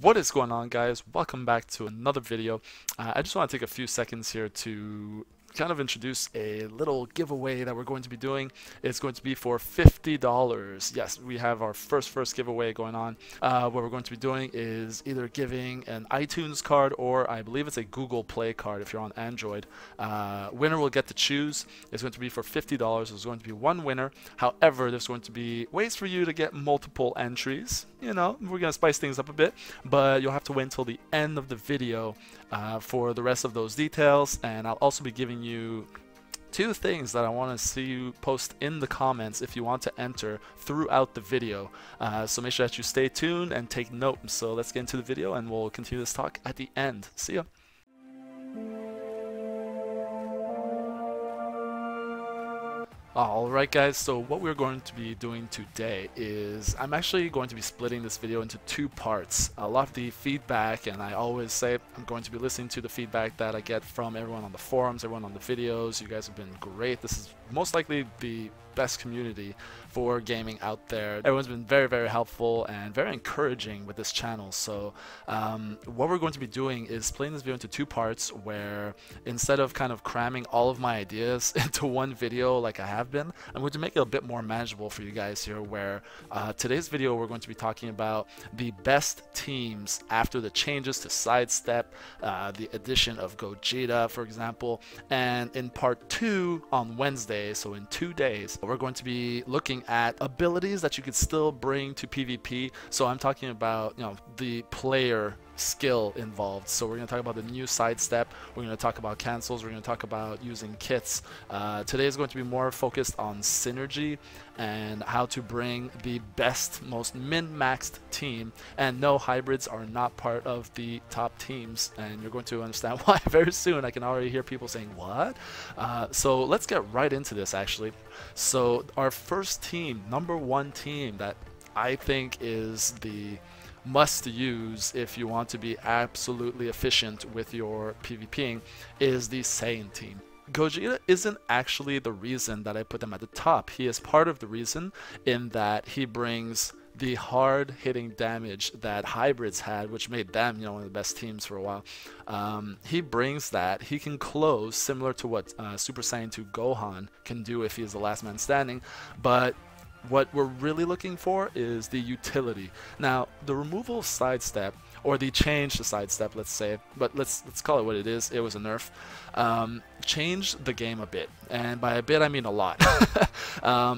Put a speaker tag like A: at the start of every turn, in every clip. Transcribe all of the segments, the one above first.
A: What is going on, guys? Welcome back to another video. I just want to take a few seconds here to kind of introduce a little giveaway that we're going to be doing. It's going to be for $50. Yes, we have our first giveaway going on. What we're going to be doing is either giving an iTunes card or I believe it's a Google Play card if you're on Android. Winner will get to choose. It's going to be for $50. There's going to be one winner. However, there's going to be ways for you to get multiple entries. You know, we're going to spice things up a bit, but you'll have to wait until the end of the video for the rest of those details. And I'll also be giving you two things that I want to see you post in the comments if you want to enter throughout the video. So make sure that you stay tuned and take note. So let's get into the video and we'll continue this talk at the end. See ya. Alright guys, so what we're going to be doing today is I'm actually going to be splitting this video into two parts. A lot of the feedback, and I always say I'm going to be listening to the feedback that I get from everyone on the forums, everyone on the videos. You guys have been great. This is most likely the best community for gaming out there. Everyone's been very helpful and very encouraging with this channel. So what we're going to be doing is splitting this video into two parts, where instead of kind of cramming all of my ideas into one video like I have been, I'm going to make it a bit more manageable for you guys here, where today's video we're going to be talking about the best teams after the changes to Sidestep, the addition of Gogeta, for example. And in part 2 on Wednesday, so in 2 days, we're going to be looking at abilities that you could still bring to PvP. So I'm talking about, you know, the player skill involved. So we're going to talk about the new Sidestep, we're going to talk about cancels, we're going to talk about using kits. Today is going to be more focused on synergy and how to bring the best, most min-maxed team. And no, hybrids are not part of the top teams, and you're going to understand why very soon. I can already hear people saying what. So let's get right into this actually. So our first team, number one team that I think is the must use if you want to be absolutely efficient with your PvPing, is the Saiyan team. Gogeta isn't actually the reason that I put them at the top. He is part of the reason in that he brings the hard hitting damage that hybrids had, which made them, you know, one of the best teams for a while. He brings that. He can close similar to what Super Saiyan 2 Gohan can do if he is the last man standing, but what we're really looking for is the utility. Now, the removal of Sidestep, or the change to Sidestep, let's say, but let's call it what it is. It was a nerf. Changed the game a bit, and by a bit I mean a lot.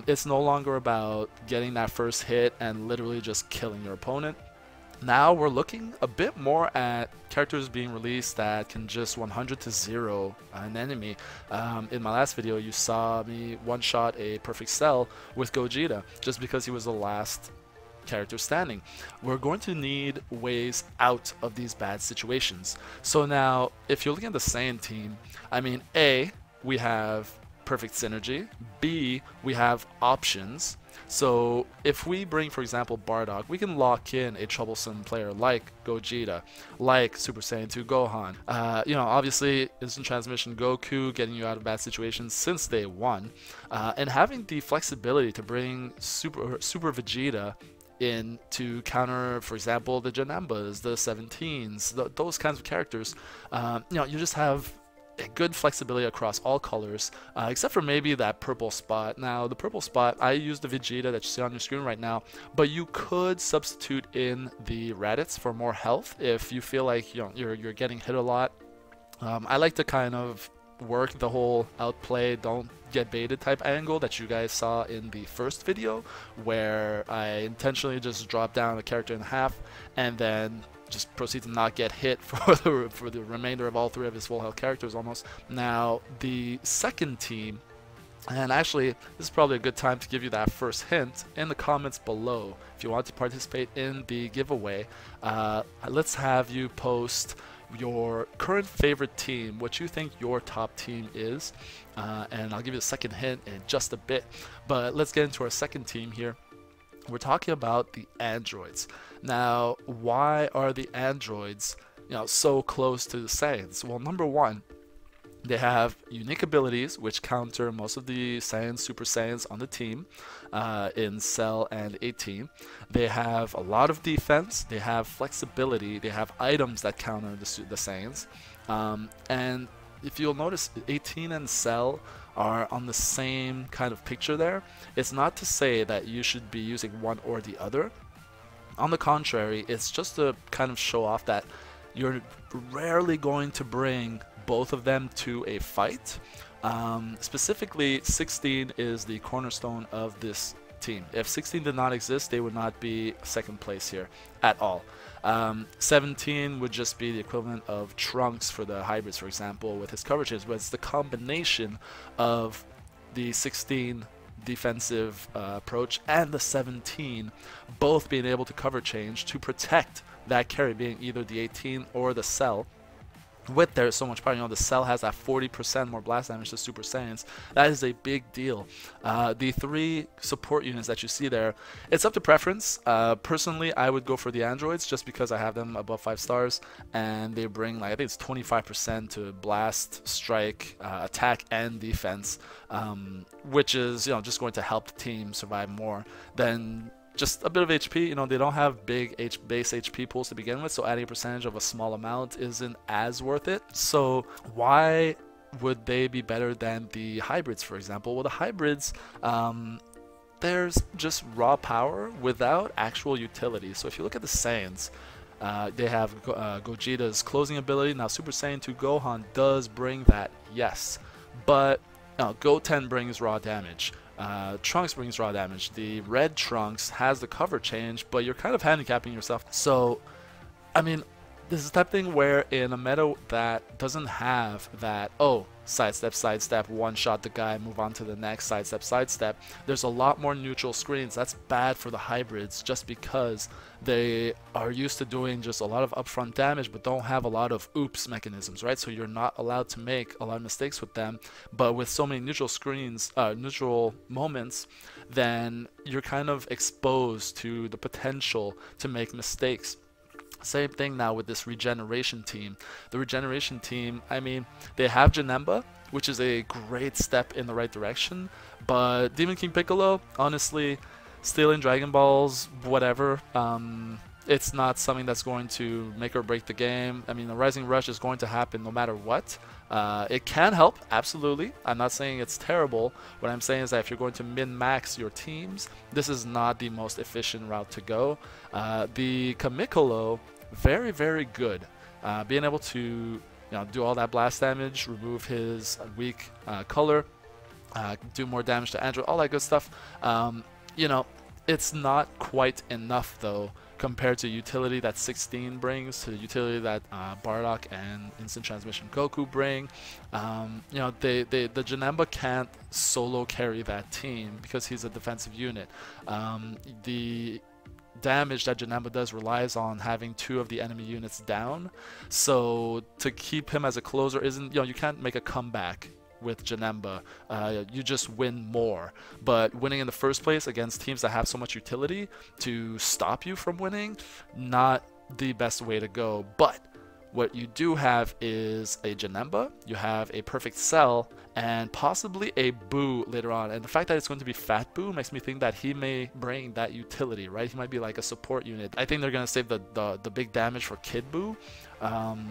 A: It's no longer about getting that first hit and literally just killing your opponent. Now we're looking a bit more at characters being released that can just 100 to 0 an enemy. In my last video you saw me one-shot a Perfect Cell with Gogeta just because he was the last character standing. We're going to need ways out of these bad situations. So now if you're looking at the Saiyan team, I mean, A, we have perfect synergy, B, we have options. So if we bring, for example, Bardock, we can lock in a troublesome player like Gogeta, like Super Saiyan 2 Gohan. You know, obviously instant transmission Goku, getting you out of bad situations since day one, and having the flexibility to bring Super Vegeta in to counter, for example, the Janembas, the 17s, those kinds of characters. You know, you just have a good flexibility across all colors, except for maybe that purple spot. Now, the purple spot, I use the Vegeta that you see on your screen right now, but you could substitute in the Raditz for more health if you feel like, you know, you're getting hit a lot. I like to kind of work the whole outplay, don't get baited type angle that you guys saw in the first video, where I intentionally just drop down a character in half and then just proceed to not get hit for the remainder of all three of his full health characters almost. Now, the second team, and actually this is probably a good time to give you that first hint in the comments below. If you want to participate in the giveaway, let's have you post your current favorite team, what you think your top team is, and I'll give you a second hint in just a bit. But let's get into our second team here. We're talking about the androids. Now, why are the androids, you know, so close to the Saiyans? Well, number one, They have unique abilities which counter most of the Saiyans, Super Saiyans on the team in Cell and 18. They have a lot of defense, they have flexibility, they have items that counter the Saiyans. And if you'll notice, 18 and Cell are on the same kind of picture there. It's not to say that you should be using one or the other. On the contrary, it's just to kind of show off that you're rarely going to bring both of them to a fight. Specifically, 16 is the cornerstone of this team. If 16 did not exist, they would not be second place here at all. 17 would just be the equivalent of Trunks for the hybrids, for example, with his coverages, but it's the combination of the 16 defensive approach and the 17 both being able to cover change to protect that carry, being either the 18 or the Cell. With there's so much power, you know, the Cell has that 40% more blast damage to Super Saiyans. That is a big deal. The 3 support units that you see there, it's up to preference. Personally, I would go for the androids just because I have them above 5 stars, and they bring, like, I think it's 25% to blast, strike, attack, and defense, which is, you know, just going to help the team survive more than just a bit of HP. You know, they don't have big base HP pools to begin with, so adding a percentage of a small amount isn't as worth it. So why would they be better than the hybrids, for example? Well, the hybrids, there's just raw power without actual utility. So if you look at the Saiyans, they have Gogeta's closing ability. Now Super Saiyan 2 Gohan does bring that, yes, but Goten brings raw damage. Trunks brings raw damage. The red Trunks has the cover change, but you're kind of handicapping yourself. So, I mean, this is the type of thing where in a meta that doesn't have that, oh, sidestep, one-shot the guy, move on to the next, sidestep, there's a lot more neutral screens. That's bad for the hybrids just because they are used to doing just a lot of upfront damage but don't have a lot of oops mechanisms, right? So you're not allowed to make a lot of mistakes with them. But with so many neutral screens, neutral moments, then you're kind of exposed to the potential to make mistakes. Same thing now with this regeneration team. The regeneration team, I mean, they have Janemba, which is a great step in the right direction, but Demon King Piccolo, honestly, stealing Dragon Balls, whatever, it's not something that's going to make or break the game. I mean, the Rising Rush is going to happen no matter what. It can help, absolutely. I'm not saying it's terrible. What I'm saying is that if you're going to min-max your teams, this is not the most efficient route to go. The Kamikolo, very, very good. Being able to do all that blast damage, remove his weak color, do more damage to Android, all that good stuff. It's not quite enough though compared to utility that 16 brings, to the utility that Bardock and Instant Transmission Goku bring. The Janemba can't solo carry that team because he's a defensive unit. The damage that Janemba does relies on having 2 of the enemy units down, so to keep him as a closer isn't, you can't make a comeback with Janemba. You just win more, but winning in the first place against teams that have so much utility to stop you from winning, not the best way to go. But what you do have is a Janemba, you have a perfect Cell, and possibly a Boo later on. And the fact that it's going to be Fat Boo makes me think that he may bring that utility, right? He might be like a support unit. I think they're going to save the big damage for Kid Boo,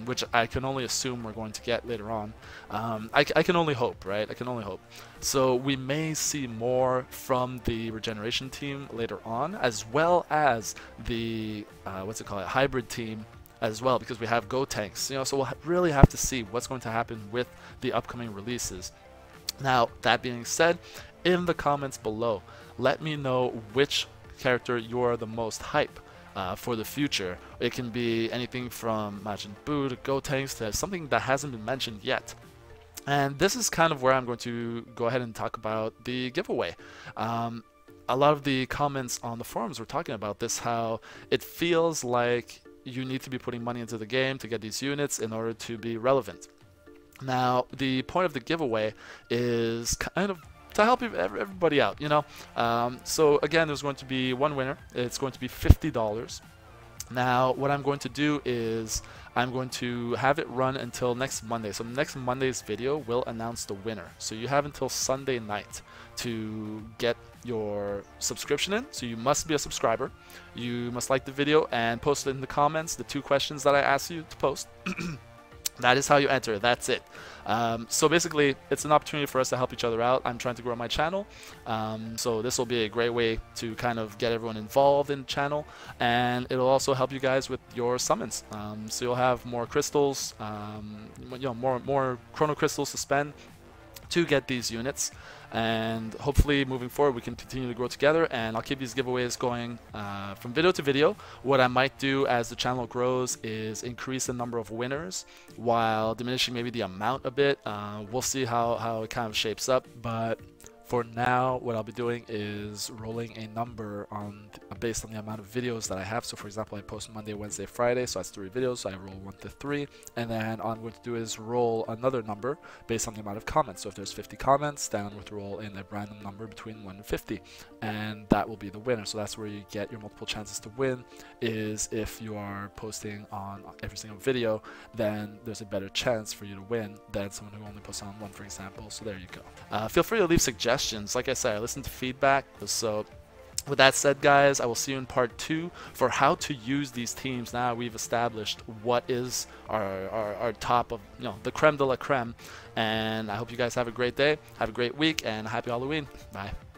A: which I can only assume we're going to get later on. I can only hope, right? I can only hope. So we may see more from the regeneration team later on, as well as the hybrid team as well, because we have Gotenks, so we'll really have to see what's going to happen with the upcoming releases. Now, that being said, in the comments below, let me know which character you're the most hype for the future. It can be anything from Majin Buu to Gotenks to something that hasn't been mentioned yet. And this is kind of where I'm going to go ahead and talk about the giveaway. A lot of the comments on the forums were talking about this, how it feels like you need to be putting money into the game to get these units in order to be relevant. Now, the point of the giveaway is kind of to help everybody out, So again, there's going to be one winner. It's going to be $50. Now, what I'm going to do is I'm going to have it run until next Monday. So next Monday's video will announce the winner. So you have until Sunday night to get your subscription in. So you must be a subscriber. You must like the video and post it in the comments, the 2 questions that I asked you to post. That is how you enter. That's it. So basically, it's an opportunity for us to help each other out. I'm trying to grow my channel, so this will be a great way to kind of get everyone involved in the channel, and it'll also help you guys with your summons. So you'll have more crystals, more chrono crystals to spend to get these units, and hopefully moving forward we can continue to grow together, and I'll keep these giveaways going from video to video. What I might do as the channel grows is increase the number of winners while diminishing maybe the amount a bit. We'll see how it kind of shapes up, but for now, what I'll be doing is rolling a number based on the amount of videos that I have. So for example, I post Monday, Wednesday, Friday, so that's 3 videos, so I roll 1 to 3, and then all I'm going to do is roll another number based on the amount of comments. So if there's 50 comments, then I'm going to roll in a random number between 1 and 50, and that will be the winner. So that's where you get your multiple chances to win, is if you are posting on every single video, then there's a better chance for you to win than someone who only posts on 1, for example. So there you go. Feel free to leave suggestions. Like I said, I listen to feedback. So with that said, guys, I will see you in part 2 for how to use these teams. Now we've established what is our top of, the creme de la creme. And I hope you guys have a great day, have a great week, and happy Halloween. Bye.